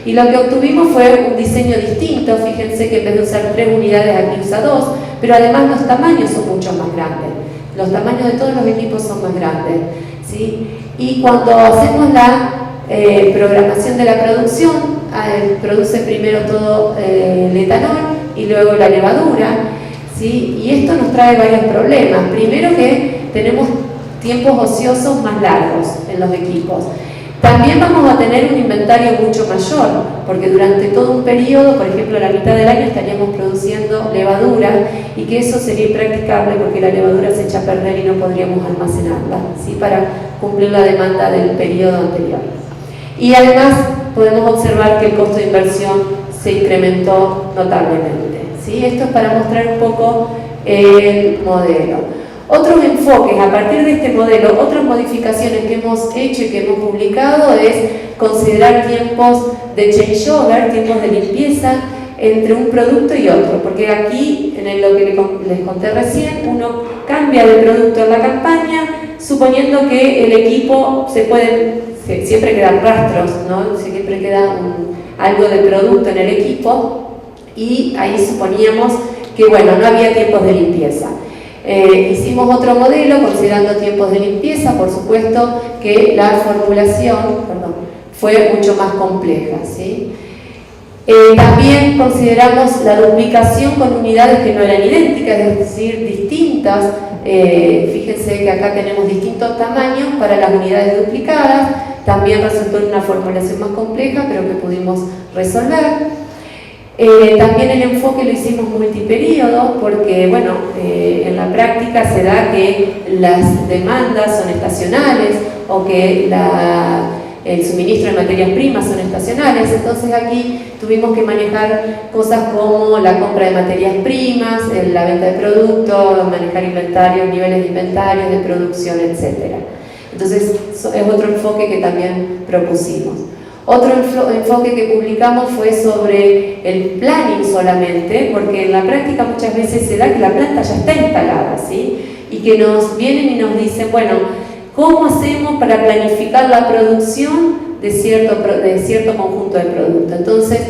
Y lo que obtuvimos fue un diseño distinto. Fíjense que en vez de usar 3 unidades aquí usa 2, pero además los tamaños son mucho más grandes. Los tamaños de todos los equipos son más grandes, ¿sí? Y cuando hacemos la programación de la producción, produce primero todo el etanol y luego la levadura, ¿sí? Y esto nos trae varios problemas. Primero que tenemos tiempos ociosos más largos en los equipos. También vamos a tener un inventario mucho mayor, porque durante todo un periodo, por ejemplo la mitad del año, estaríamos produciendo levadura y que eso sería impracticable porque la levadura se echa a perder y no podríamos almacenarla, ¿sí? Para cumplir la demanda del periodo anterior. Y además podemos observar que el costo de inversión se incrementó notablemente, ¿sí? Esto es para mostrar un poco el modelo. Otros enfoques, a partir de este modelo, otras modificaciones que hemos hecho y que hemos publicado es considerar tiempos de changeover, tiempos de limpieza entre un producto y otro, porque aquí, en lo que les conté recién, uno cambia de producto en la campaña, suponiendo que el equipo siempre quedan rastros, ¿no? Siempre queda algo de producto en el equipo, y ahí suponíamos que, bueno, no había tiempos de limpieza. Hicimos otro modelo considerando tiempos de limpieza, por supuesto que la formulación fue mucho más compleja, ¿sí? También consideramos la duplicación con unidades que no eran idénticas, es decir, distintas. Fíjense que acá tenemos distintos tamaños para las unidades duplicadas. También resultó una formulación más compleja, pero que pudimos resolver. También el enfoque lo hicimos multiperíodo porque, bueno, en la práctica se da que las demandas son estacionales o que el suministro de materias primas son estacionales. Entonces aquí tuvimos que manejar cosas como la compra de materias primas, la venta de productos, manejar inventarios, niveles de inventarios, de producción, etc. Entonces es otro enfoque que también propusimos. Otro enfoque que publicamos fue sobre el planning solamente, porque en la práctica muchas veces se da que la planta ya está instalada, ¿sí? Y que nos vienen y nos dicen, bueno, ¿cómo hacemos para planificar la producción de cierto conjunto de productos? Entonces,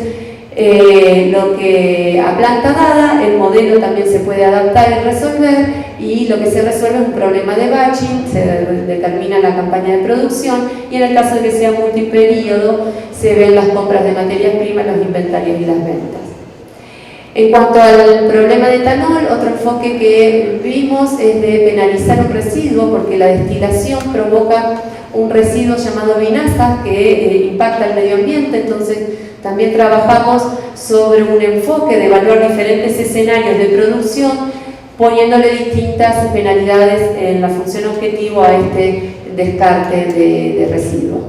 lo que a planta dada, el modelo también se puede adaptar y resolver, y lo que se resuelve es un problema de batching, se determina la campaña de producción, y en el caso de que sea multiperíodo, se ven las compras de materias primas, los inventarios y las ventas. En cuanto al problema de etanol, otro enfoque que vimos es de penalizar un residuo, porque la destilación provoca un residuo llamado vinaza que impacta al medio ambiente. Entonces también trabajamos sobre un enfoque de evaluar diferentes escenarios de producción, poniéndole distintas penalidades en la función objetivo a este descarte de residuos.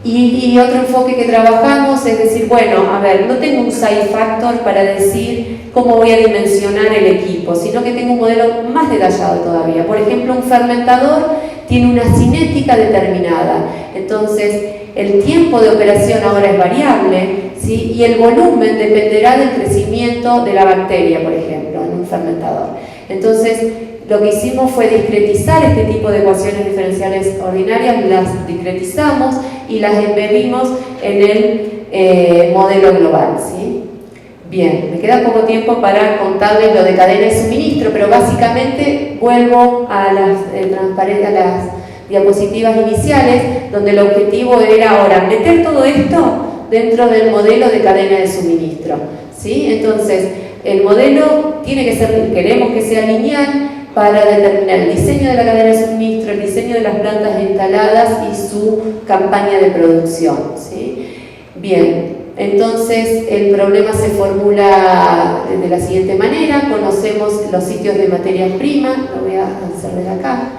Y otro enfoque que trabajamos es decir, bueno, a ver, no tengo un size factor para decir cómo voy a dimensionar el equipo, sino que tengo un modelo más detallado todavía. Por ejemplo, un fermentador tiene una cinética determinada, entonces el tiempo de operación ahora es variable, ¿sí? Y el volumen dependerá del crecimiento de la bacteria, por ejemplo, en un fermentador. Entonces, lo que hicimos fue discretizar este tipo de ecuaciones diferenciales ordinarias, las discretizamos y las embebimos en el modelo global, ¿sí? Bien, me queda poco tiempo para contarles lo de cadena de suministro, pero básicamente vuelvo a las diapositivas iniciales, donde el objetivo era ahora meter todo esto dentro del modelo de cadena de suministro, ¿sí? Entonces, el modelo tiene que ser, queremos que sea lineal, para determinar el diseño de la cadena de suministro, el diseño de las plantas instaladas y su campaña de producción, ¿sí? Bien, entonces el problema se formula de la siguiente manera: conocemos los sitios de materias primas, lo voy a hacer desde acá.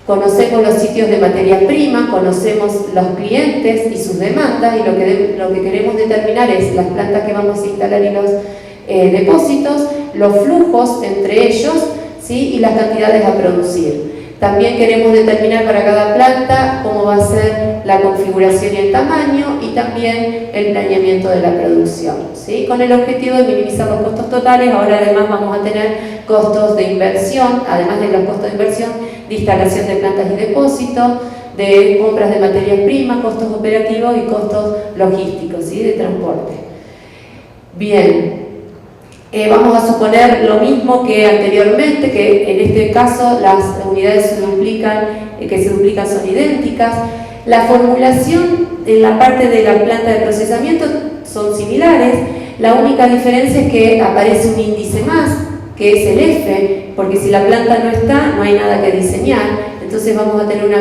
Conocemos los sitios de materia prima, conocemos los clientes y sus demandas, y lo que queremos determinar es las plantas que vamos a instalar y los depósitos, los flujos entre ellos, ¿sí? Y las cantidades a producir. También queremos determinar para cada planta cómo va a ser la configuración y el tamaño y también el planeamiento de la producción, ¿sí? Con el objetivo de minimizar los costos totales. Ahora además vamos a tener costos de inversión, además de los costos de inversión, de instalación de plantas y depósitos, de compras de materias primas, costos operativos y costos logísticos, ¿sí? De transporte. Bien. Vamos a suponer lo mismo que anteriormente, que en este caso las unidades que se duplican son idénticas. La formulación en la parte de la planta de procesamiento son similares. La única diferencia es que aparece un índice más, que es el F, porque si la planta no está, no hay nada que diseñar. Entonces vamos a tener una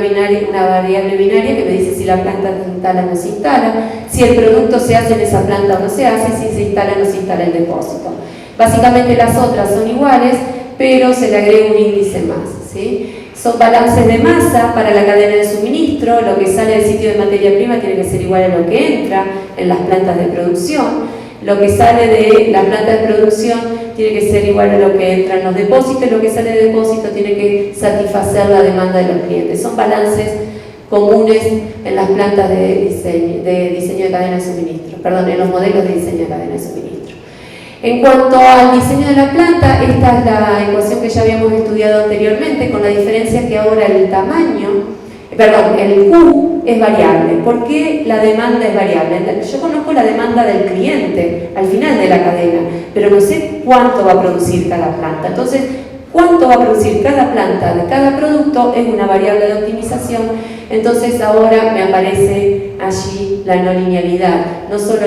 variable binaria que me dice si la planta se instala o no se instala, si el producto se hace en esa planta o no se hace, si se instala o no se instala el depósito. Básicamente las otras son iguales, pero se le agrega un índice más, ¿sí? Son balances de masa para la cadena de suministro. Lo que sale del sitio de materia prima tiene que ser igual a lo que entra en las plantas de producción. Lo que sale de la planta de producción tiene que ser igual a lo que entra en los depósitos. Lo que sale de depósito tiene que satisfacer la demanda de los clientes. Son balances comunes en las plantas de diseño de cadena de suministro, perdón, en los modelos de diseño de cadena de suministro. En cuanto al diseño de la planta, esta es la ecuación que ya habíamos estudiado anteriormente, con la diferencia que ahora el Q es variable. ¿Por qué la demanda es variable? Yo conozco la demanda del cliente al final de la cadena, pero no sé cuánto va a producir cada planta. Entonces, cuánto va a producir cada planta de cada producto es una variable de optimización. Entonces ahora me aparece allí la no linealidad, no solo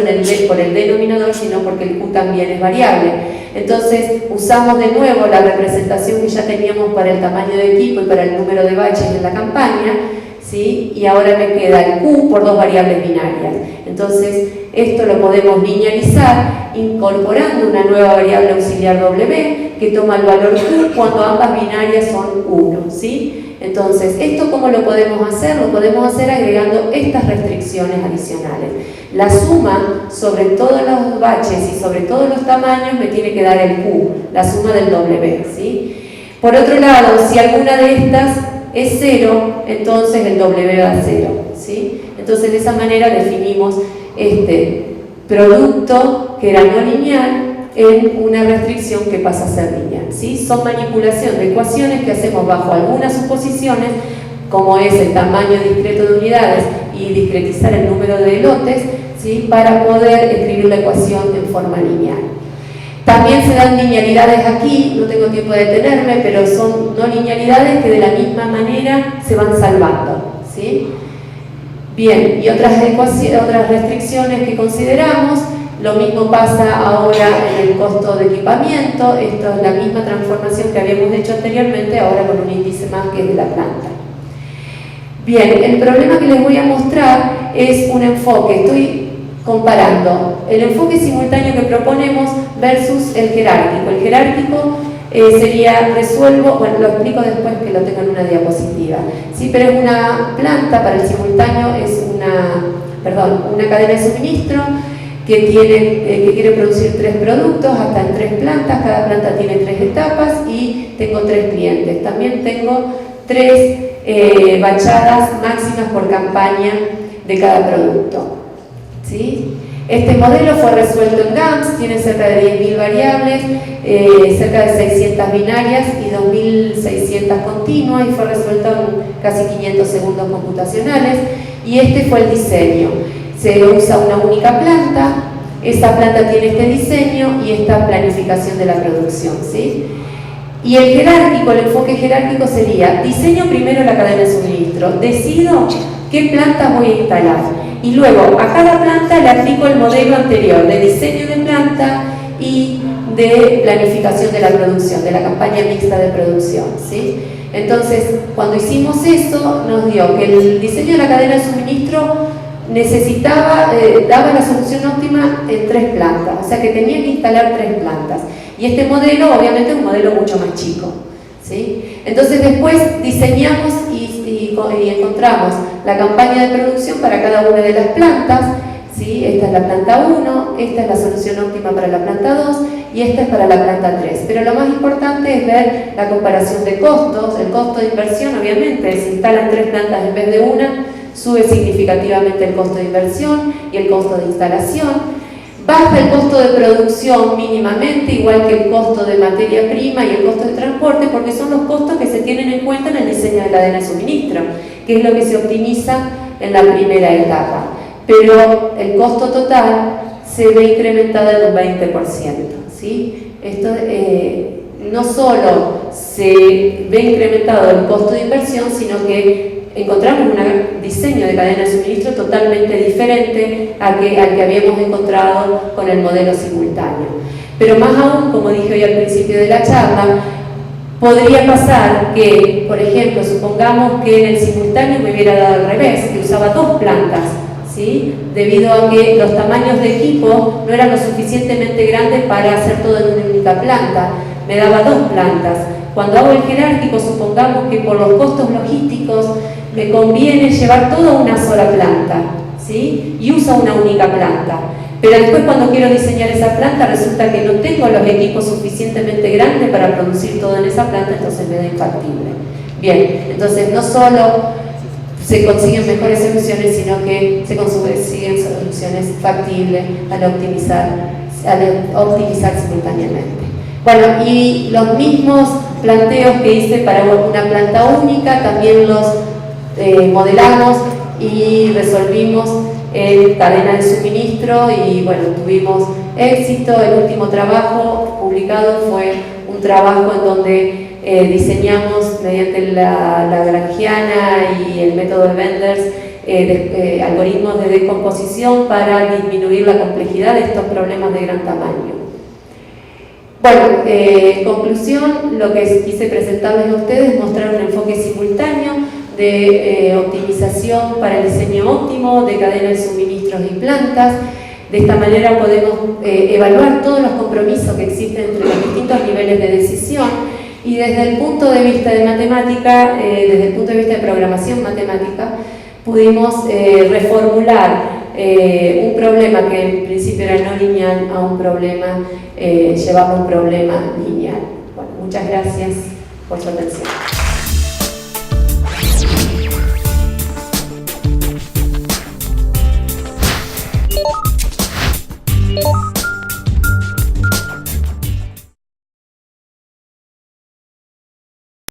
por el denominador, sino porque el Q también es variable. Entonces usamos de nuevo la representación que ya teníamos para el tamaño de equipo y para el número de baches en la campaña, ¿sí? Y ahora me queda el Q por dos variables binarias. Entonces esto lo podemos linealizar incorporando una nueva variable auxiliar W que toma el valor Q cuando ambas binarias son 1, ¿sí? Entonces, ¿esto cómo lo podemos hacer? Lo podemos hacer agregando estas restricciones adicionales. La suma sobre todos los baches y sobre todos los tamaños me tiene que dar el Q, la suma del W, ¿sí? Por otro lado, si alguna de estas es 0, entonces el W va a 0, ¿sí? Entonces, de esa manera definimos este producto que era no lineal en una restricción que pasa a ser lineal, ¿sí? Son manipulación de ecuaciones que hacemos bajo algunas suposiciones, como es el tamaño discreto de unidades y discretizar el número de lotes, ¿sí? Para poder escribir la ecuación en forma lineal. También se dan linealidades aquí, no tengo tiempo de detenerme, pero son no linealidades que de la misma manera se van salvando, ¿sí? Bien, y otras restricciones que consideramos. Lo mismo pasa ahora en el costo de equipamiento. Esto es la misma transformación que habíamos hecho anteriormente, ahora con un índice más que es de la planta. Bien, el problema que les voy a mostrar es un enfoque. Estoy comparando el enfoque simultáneo que proponemos versus el jerárquico. El jerárquico sería bueno, lo explico después que lo tengo en una diapositiva. Sí, pero es una planta, para el simultáneo es una cadena de suministro que quiere producir 3 productos hasta en 3 plantas. Cada planta tiene 3 etapas y tengo 3 clientes. También tengo 3 bachadas máximas por campaña de cada producto, ¿sí? Este modelo fue resuelto en GAMS, tiene cerca de 10.000 variables, cerca de 600 binarias y 2.600 continuas, y fue resuelto en casi 500 segundos computacionales. Y este fue el diseño. Se usa una única planta, esa planta tiene este diseño y esta planificación de la producción, ¿sí? Y el jerárquico, el enfoque jerárquico sería: diseño primero la cadena de suministro, decido qué plantas voy a instalar y luego a cada planta le aplico el modelo anterior de diseño de planta y de planificación de la producción, de la campaña mixta de producción, ¿sí? Entonces, cuando hicimos eso, nos dio que el diseño de la cadena de suministro daba la solución óptima en 3 plantas, o sea que tenía que instalar 3 plantas. Y este modelo, obviamente, es un modelo mucho más chico, ¿sí? Entonces después diseñamos y encontramos la campaña de producción para cada una de las plantas, ¿sí? Esta es la planta 1, esta es la solución óptima para la planta 2 y esta es para la planta 3. Pero lo más importante es ver la comparación de costos. El costo de inversión, obviamente, si instalan 3 plantas en vez de una, sube significativamente el costo de inversión y el costo de instalación. Baja el costo de producción mínimamente, igual que el costo de materia prima y el costo de transporte, porque son los costos que se tienen en cuenta en el diseño de cadena de suministro, que es lo que se optimiza en la primera etapa. Pero el costo total se ve incrementado en un 20%. ¿Sí? Esto no solo se ve incrementado el costo de inversión, sino que encontramos un diseño de cadena de suministro totalmente diferente al que habíamos encontrado con el modelo simultáneo. Pero más aún, como dije hoy al principio de la charla, podría pasar que, por ejemplo, supongamos que en el simultáneo me hubiera dado al revés, que usaba 2 plantas, ¿sí? Debido a que los tamaños de equipo no eran lo suficientemente grandes para hacer todo en una única planta, me daba 2 plantas. Cuando hago el jerárquico, supongamos que por los costos logísticos me conviene llevar todo a una sola planta, ¿sí? Y uso una única planta. Pero después, cuando quiero diseñar esa planta, resulta que no tengo los equipos suficientemente grandes para producir todo en esa planta, entonces me da infactible. Bien, entonces no solo se consiguen mejores soluciones, sino que se consiguen soluciones factibles al optimizar simultáneamente. Bueno, y los mismos planteos que hice para una planta única, también los modelamos y resolvimos en cadena de suministro y bueno, tuvimos éxito. El último trabajo publicado fue un trabajo en donde diseñamos mediante la grangiana y el método de Benders algoritmos de descomposición para disminuir la complejidad de estos problemas de gran tamaño. Bueno, en conclusión, lo que quise presentarles a ustedes es mostrar un enfoque simultáneo de optimización para el diseño óptimo de cadena de suministros y plantas. De esta manera podemos evaluar todos los compromisos que existen entre los distintos niveles de decisión y desde el punto de vista de matemática, desde el punto de vista de programación matemática, pudimos reformular un problema que en principio era no lineal a un problema, llevarlo a un problema lineal. Bueno, muchas gracias por su atención.